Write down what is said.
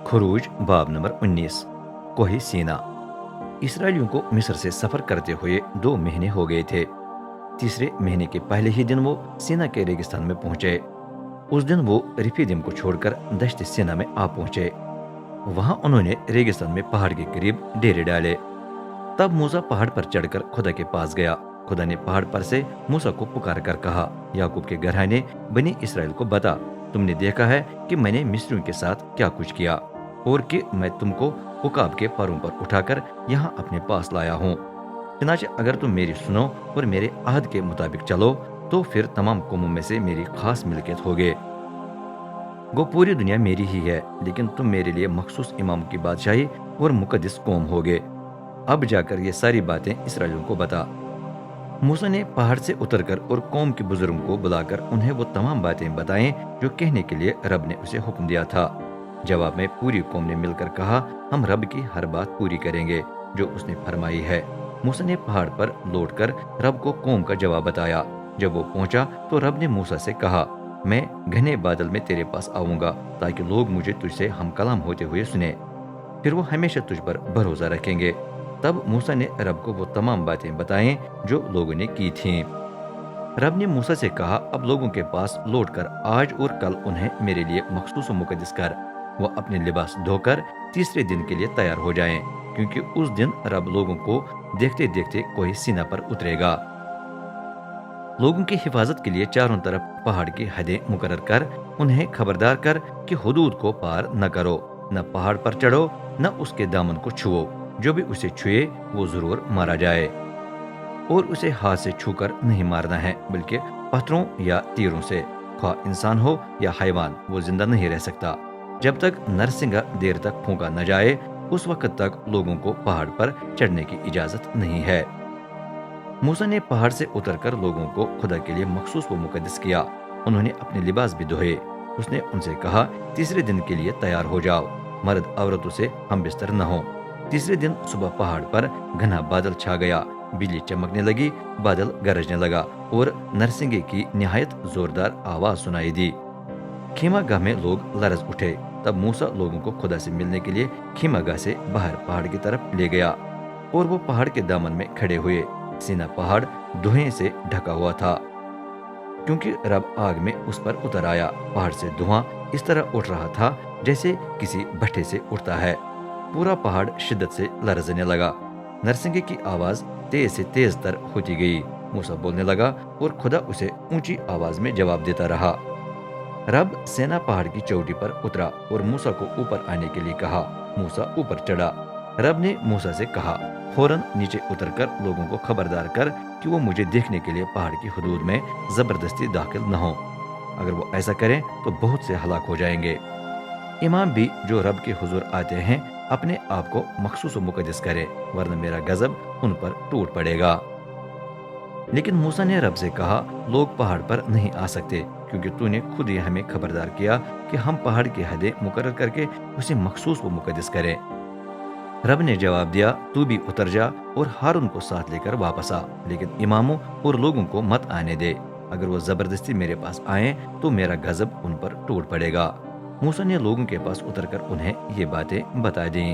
खुरूज बाब नंबर 19। कोही सीना। इसराइलियों को मिस्र से सफर करते हुए 2 महीने हो गए थे। तीसरे महीने के पहले ही दिन वो सीना के रेगिस्तान में पहुंचे। उस दिन वो रिफीदिम को छोड़कर दश्त सीना में आ पहुंचे। वहां उन्होंने रेगिस्तान में पहाड़ के करीब डेरे डाले। तब मूसा पहाड़ पर चढ़कर खुदा के पास गया। खुदा ने पहाड़ पर से मूसा को पुकार कर कहा, याकूब के घराने बनी इसराइल को बता, तुमने देखा है कि मैंने मिस्रियों के साथ क्या कुछ किया, और कि मैं तुमको उकाब के परों पर उठाकर यहाँ अपने पास लाया हूँ। चनाचे अगर तुम मेरी सुनो और मेरे आहद के मुताबिक चलो, तो फिर तमाम कौमों में से मेरी खास मिल्कियत होगे। वो पूरी दुनिया मेरी ही है, लेकिन तुम मेरे लिए मखसूस इमाम की बादशाही और मुकद्दस कौम होगे। अब जाकर ये सारी बातें इसराइलियों को बता। मूसा ने पहाड़ से उतरकर और कौम के बुजुर्गों को बुलाकर उन्हें वो तमाम बातें बताएं जो कहने के लिए रब ने उसे हुक्म दिया था। जवाब में पूरी कौम ने मिलकर कहा, हम रब की हर बात पूरी करेंगे जो उसने फरमाई है। मूसा ने पहाड़ पर लौटकर रब को कौम का जवाब बताया। जब वो पहुंचा तो रब ने मूसा से कहा, मैं घने बादल में तेरे पास आऊंगा ताकि लोग मुझे तुझसे हम कलाम होते हुए सुने, फिर वो हमेशा तुझ पर भरोसा रखेंगे। तब मूसा ने रब को वो तमाम बातें बताएं जो लोगों ने की थीं। रब ने मूसा से कहा, अब लोगों के पास लौटकर आज और कल उन्हें मेरे लिए मखसूस मुकद्दस कर। वो अपने लिबास धोकर तीसरे दिन के लिए तैयार हो जाएं, क्योंकि उस दिन रब लोगों को देखते देखते कोई सीना पर उतरेगा। लोगों की हिफाजत के लिए चारों तरफ पहाड़ की हदें मुकर्रर कर उन्हें खबरदार कर कि हुदूद को पार न करो, न पहाड़ पर चढ़ो, न उसके दामन को छुओ। जो भी उसे छुए वो जरूर मारा जाए, और उसे हाथ से छूकर नहीं मारना है, बल्कि पत्थरों या तीरों से। ख्वाह इंसान हो या हैवान, वो जिंदा नहीं रह सकता जब तक नरसिंगा देर तक फूंका न जाए। उस वक्त तक लोगों को पहाड़ पर चढ़ने की इजाजत नहीं है। मूसा ने पहाड़ से उतरकर लोगों को खुदा के लिए मखसूस व मुकद्दस किया। उन्होंने अपने लिबास भी धोए। उसने उनसे कहा, तीसरे दिन के लिए तैयार हो जाओ, मर्द औरतों से हम बिस्तर न हो। तीसरे दिन सुबह पहाड़ पर घना बादल छा गया, बिजली चमकने लगी, बादल गरजने लगा और नरसिंगे की निहायत जोरदार आवाज सुनाई दी। खीमा गाह में लोग लरज उठे। तब मूसा लोगों को खुदा से मिलने के लिए खीमा गाह से बाहर पहाड़ की तरफ ले गया, और वो पहाड़ के दामन में खड़े हुए। सीना पहाड़ धुएं से ढका हुआ था, क्योंकि रब आग में उस पर उतर आया। पहाड़ से धुआं इस तरह उठ रहा था जैसे किसी भट्ठे से उठता है। पूरा पहाड़ शिद्दत से लरजने लगा। नरसिंगे की आवाज तेज से तेज तर होती गई। मूसा बोलने लगा और खुदा उसे ऊंची आवाज में जवाब देता रहा। रब सेना पहाड़ की चोटी पर उतरा और मूसा को ऊपर आने के लिए कहा। मूसा ऊपर चढ़ा। रब ने मूसा से कहा, फौरन नीचे उतरकर लोगों को खबरदार कर कि वो मुझे देखने के लिए पहाड़ की हुदूद में जबरदस्ती दाखिल न हो। अगर वो ऐसा करें तो बहुत से हलाक हो जाएंगे। इमाम भी जो रब के हुजूर आते हैं अपने आप को मखसूस व मुकद्दस करे, वरना मेरा गजब उन पर टूट पड़ेगा। लेकिन मूसा ने रब से कहा, लोग पहाड़ पर नहीं आ सकते, क्योंकि तूने खुद ही हमें खबरदार किया कि हम पहाड़ की हदें मुकर्रर करके उसे मखसूस व मुकद्दस करें। रब ने जवाब दिया, तू भी उतर जा और हारून को साथ लेकर वापस आ, लेकिन इमामों और लोगों को मत आने दे। अगर वो जबरदस्ती मेरे पास आए तो मेरा गजब उन पर टूट पड़ेगा। मूसा ने लोगों के पास उतरकर उन्हें ये बातें बता दी।